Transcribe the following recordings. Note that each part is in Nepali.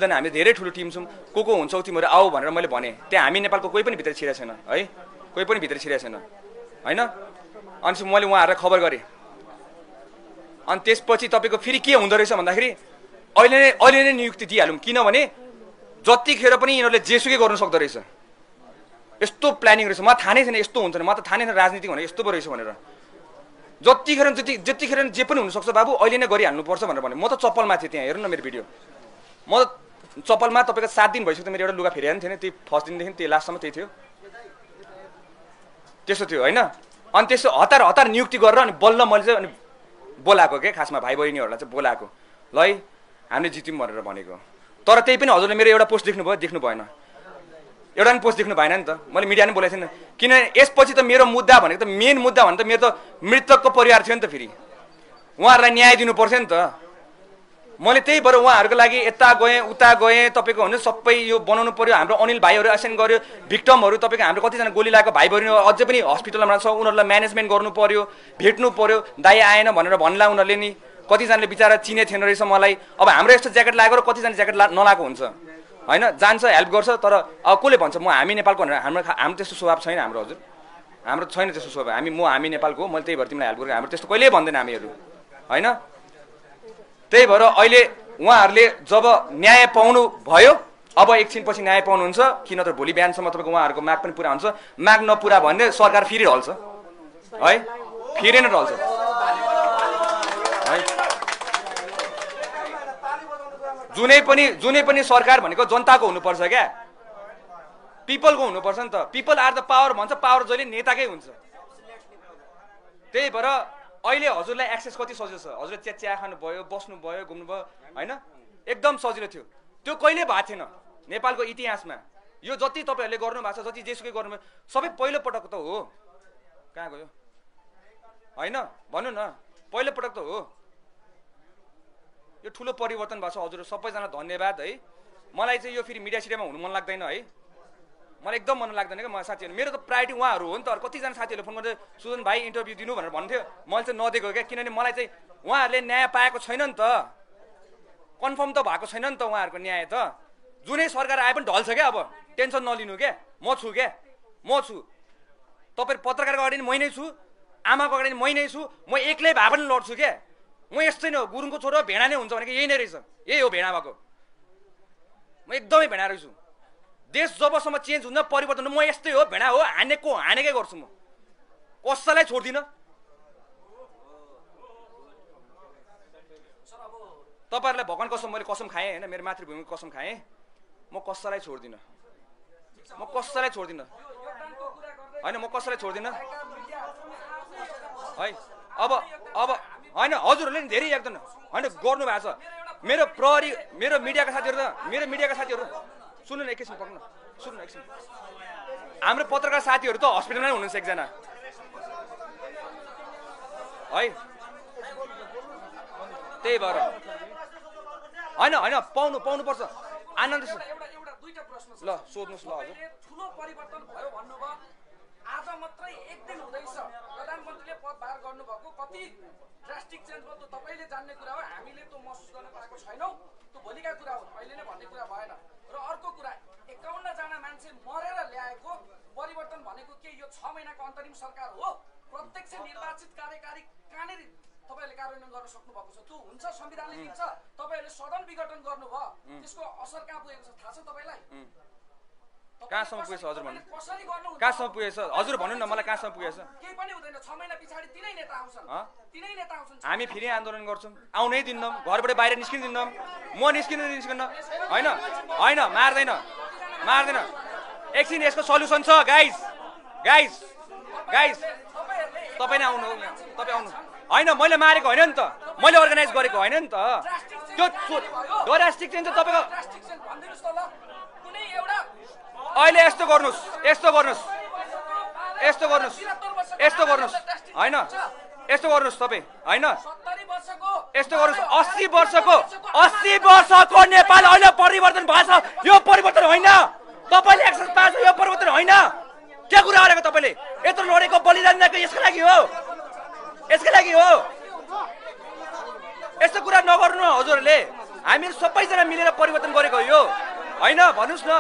सबैजना हामी धेरै ठुलो टिम छौँ, को हुन्छौ तिमीहरू आऊ भनेर मैले भने। त्यहाँ हामी नेपालको कोही पनि भित्र छिरेको छैन है, कोही पनि भित्र छिरेको छैन होइन। अनि मैले उहाँहरूलाई खबर गरेँ। अनि त्यसपछि तपाईँको फेरि के हुँदो रहेछ भन्दाखेरि अहिले नै नियुक्ति दिइहालौँ, किनभने जतिखेर पनि यिनीहरूले जेसुकै गर्नु सक्दो रहेछ। यस्तो प्लानिङ रहेछ, मलाई थाहा नै छैन यस्तो हुन्छ, म त थाहा नै छैन राजनीति भनेर यस्तो पो रहेछ भनेर। जतिखेर जे पनि हुनसक्छ बाबु, अहिले नै गरिहाल्नुपर्छ भनेर भने। म त चप्पलमा थिएँ त्यहाँ, हेर्नु न मेरो भिडियो। म त चप्पलमा तपाईँको 7 दिन भइसक्यो, मेरो एउटा लुगा फेरि थिएन, त्यही फर्स्ट दिनदेखि त्यही लास्टसम्म त्यही थियो, त्यस्तो थियो होइन। अनि त्यसो हतार नियुक्ति गरेर अनि बल्ल मैले चाहिँ अनि बोलाएको के, खासमा भाइ बहिनीहरूलाई चाहिँ बोलाएको, ल है हामीले जित्यौँ भनेर भनेको। तर त्यही पनि हजुरले मेरो एउटा पोस्ट देख्नु भएन, एउटा पनि पोस्ट देख्नु भएन नि त। मैले मिडिया नै बोलाएको थिएन, किनभने यसपछि त मेरो मुद्दा भनेको त मेन मुद्दा भने त मेरो त मृतकको परिवार थियो नि त। फेरि उहाँहरूलाई न्याय दिनुपर्छ नि त। मैले त्यही भएर उहाँहरूको लागि यता गएँ उता गएँ, तपाईँको भने सबै यो बनाउनु पर्यो। हाम्रो अनिल भाइहरू एसेन्ट गर्यो, भिक्टमहरू तपाईँको हाम्रो कतिजना गोली लागेको भाइ बहिनी अझै पनि हस्पिटलमा छ, उनीहरूलाई म्यानेजमेन्ट गर्नु पर्यो, भेट्नु पर्यो। दाइ आएन भनेर भन्ला उनीहरूले नि, कतिजनाले बिचरा चिने थिएन रहेछ मलाई। अब हाम्रो यस्तो ज्याकेट लगाएको र कतिजना ज्याकेट नलाएको हुन्छ होइन, जान्छ हेल्प गर्छ, तर अब कसले भन्छ म हामी नेपालको भनेर। हाम्रो त्यस्तो स्वभाव छैन हाम्रो, हजुर हाम्रो छैन त्यस्तो स्वभाव। हामी नेपालको हो, मैले त्यही भएर तिमीलाई हेल्प गरेँ, हाम्रो त्यस्तो कहिल्यै भन्दैन हामीहरू होइन। त्यही भएर अहिले उहाँहरूले जब न्याय पाउनु भयो, अब एकछिनपछि न्याय पाउनुहुन्छ कि नत्र भोलि बिहानसम्म तपाईँको उहाँहरूको माग पनि पुरा हुन्छ। माग नपुरा भन्ने सरकार फेरि ढल्छ है, फेरि नै ढल्छ है। जुनै पनि सरकार भनेको जनताको हुनुपर्छ क्या, पिपलको हुनुपर्छ नि त। पिपल आर द पावर भन्छ, पावर जहिले नेताकै हुन्छ। त्यही भएर अहिले हजुरलाई एक्सेस कति सजिलो छ, हजुरले चिया खानु भयो, बस्नु भयो, घुम्नु भयो होइन, एकदम सजिलो थियो। त्यो कहिले भएको थिएन नेपालको इतिहासमा। यो जति तपाईँहरूले गर्नुभएको छ, जति जेसुकै गर्नुभयो, सबै पहिलो पटक त हो। कहाँ गयो होइन, भन्नु न, पहिलो पटक त हो। यो ठुलो परिवर्तन भएको छ हजुर, सबैजना धन्यवाद है। मलाई चाहिँ यो फेरि मिडिया सिडियामा हुनु मन लाग्दैन है, मलाई एकदम मन लाग्दैन क्या। म साथीहरू मेरो त प्रायोरिटी उहाँहरू हो नि त। कतिजना साथीहरूले फोन गर्दै सुजन भाइ इन्टरभ्यू दिनु भनेर भन्थ्यो, मैले चाहिँ नदिएको क्या, किनभने मलाई चाहिँ उहाँहरूले न्याय पाएको छैन नि त, कन्फर्म त भएको छैन नि त उहाँहरूको न्याय त। जुनै सरकार आए पनि ढल्छ क्या, अब टेन्सन नलिनु क्या, म छु क्या, म छु। तपाईँ पत्रकारको अगाडि मै नै छु, आमाको अगाडि मै नै छु, म एक्लै भए पनि लड्छु क्या। म यस्तै नै हो, गुरुङको छोरो भेडा नै हुन्छ भनेको यही नै रहेछ, यही हो भेडा भएको। म एकदमै भेडा रहेछु। देश जबसम्म चेन्ज हुन्न, परिवर्तन म यस्तै हो, भेडा हो, हानेकै गर्छु म, कसैलाई छोड्दिनँ। तपाईँहरूलाई भगवान कसम मैले कसम खाएँ होइन, मेरो मातृभूमिको कसम खाएँ, म कसैलाई छोड्दिनँ, म कसैलाई छोड्दिनँ होइन, म कसैलाई छोड्दिनँ है। अब होइन हजुरहरूले नि धेरै एकदम होइन गर्नु भएको छ। मेरो प्रहरी, मेरो मिडियाका साथीहरू सुन्नु न एकैछिन, पक्नु सुन्नु न एकछिन। हाम्रो पत्रकार साथीहरू त हस्पिटलमै हुनुहुन्छ एकजना है। त्यही भएर होइन पाउनुपर्छ आनन्द। ल सोध्नुहोस् ल हजुर। ठुलो परिवर्तन भयो भन्नुभयो, आज मात्रै एक दिन हुँदैछ प्रधानमन्त्रीले पदभार गर्नुभएको, कति ड्रास्टिक चेन्ज भयो तपाईँले जान्ने कुरा हो, हामीले त्यो महसुस गर्न पाएको छैनौँ, त्यो भोलिका कुरा हो, अहिले नै भन्ने कुरा भएन। र अर्को कुरा, 51 जना मान्छे मरेर ल्याएको परिवर्तन भनेको के यो 6 महिनाको अन्तरिम सरकार हो? प्रत्यक्ष निर्वाचित कार्यकारी कहाँनिर तपाईँहरूले कार्यान्वयन गर्न सक्नु भएको छ? त्यो हुन्छ, संविधानले दिन्छ। तपाईँहरूले सदन विघटन गर्नुभयो, त्यसको असर कहाँ पुगेको छ थाहा छ तपाईँलाई? कहाँसम्म पुगेछ हजुर भन्नु, कसरी गर्नुहुन्छ? कहाँसम्म पुगेछ हजुर भन्नु न, मलाई कहाँसम्म पुगेछ? केही पनि हुँदैन, 6 महिना पछाडि तिनै नेता आउँछन्, तिनै नेता आउँछन्। हामी फेरि आन्दोलन गर्छौँ, आउनै दिन्नौँ, घरबाट बाहिर निस्किनु दिन्नौँ। म निस्किन्न होइन होइन, मार्दैन। एकछिन यसको सल्युसन छ गाइज, तपाईँ नै आउनु, तपाईँ आउनु होइन, मैले मारेको होइन नि त, मैले अर्गनाइज गरेको होइन नि त। त्यो ड्रास्टिक चेन्ज त तपाईँको अहिले यस्तो गर्नुहोस् होइन, यस्तो गर्नुहोस् तपाईँ होइन, यस्तो गर्नुहोस्। 80 वर्षको नेपाल अहिले परिवर्तन भएको छ, यो परिवर्तन होइन। तपाईँले एक्सेस पाएको छ, यो परिवर्तन होइन। के कुरा गरेको तपाईँले? यत्रो लडेको बलिदान दिएको यसको लागि हो। यस्तो कुरा नगर्नु हजुरहरूले, हामीहरू सबैजना मिलेर परिवर्तन गरेको यो। होइन भन्नुहोस् न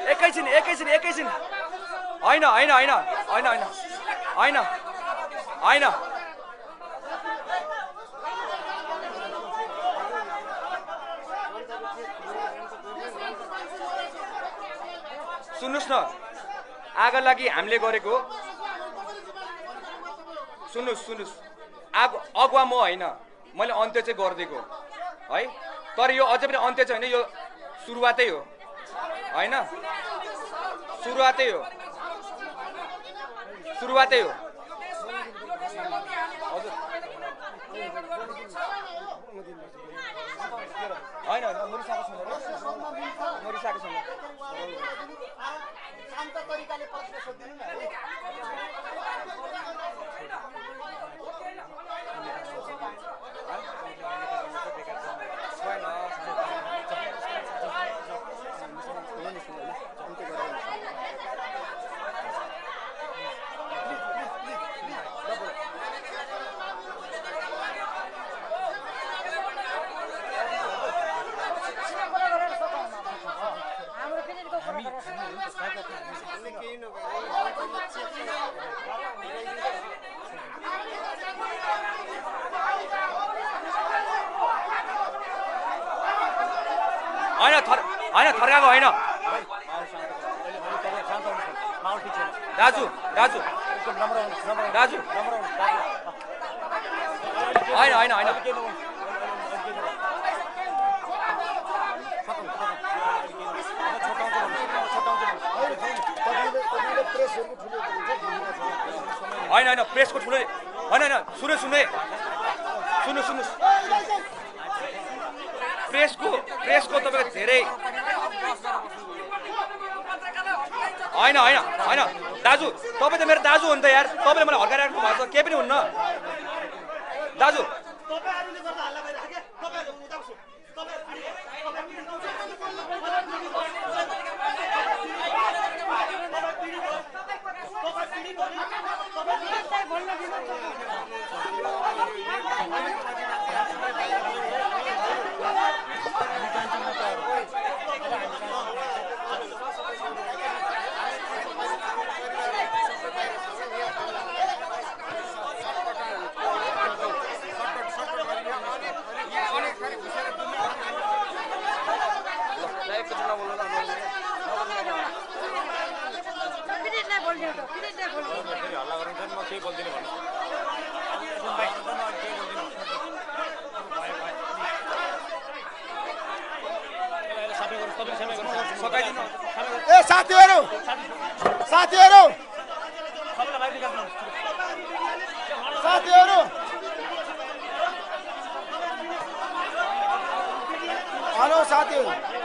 एकैछिन होइन होइन होइन होइन होइन होइन होइन सुन्नुहोस् न आगो लागि हामीले गरेको सुन्नुहोस् अगुवा म होइन मैले अन्त्य चाहिँ गरिदिएको है तर यो अझै पनि अन्त्य चाहिँ होइन यो सुरुवातै हो होइन सुरुवातै हो हजुर होइन मरिसकेको छैन शान्त तरिकाले प्रश्न सोधिदिनु न होइन थर्काएको होइन दाजु होइन होइन होइन होइन प्रेसको ठुलो होइन सुन्नुहोस् प्रेसको तपाईँको धेरै होइन दाजु तपाईँ त मेरो दाजु हो नि त यार तपाईँले मलाई हर्काइराख्नु भएको छ केही पनि हुन्न दाजु साथीहरू हेलो साथीहरू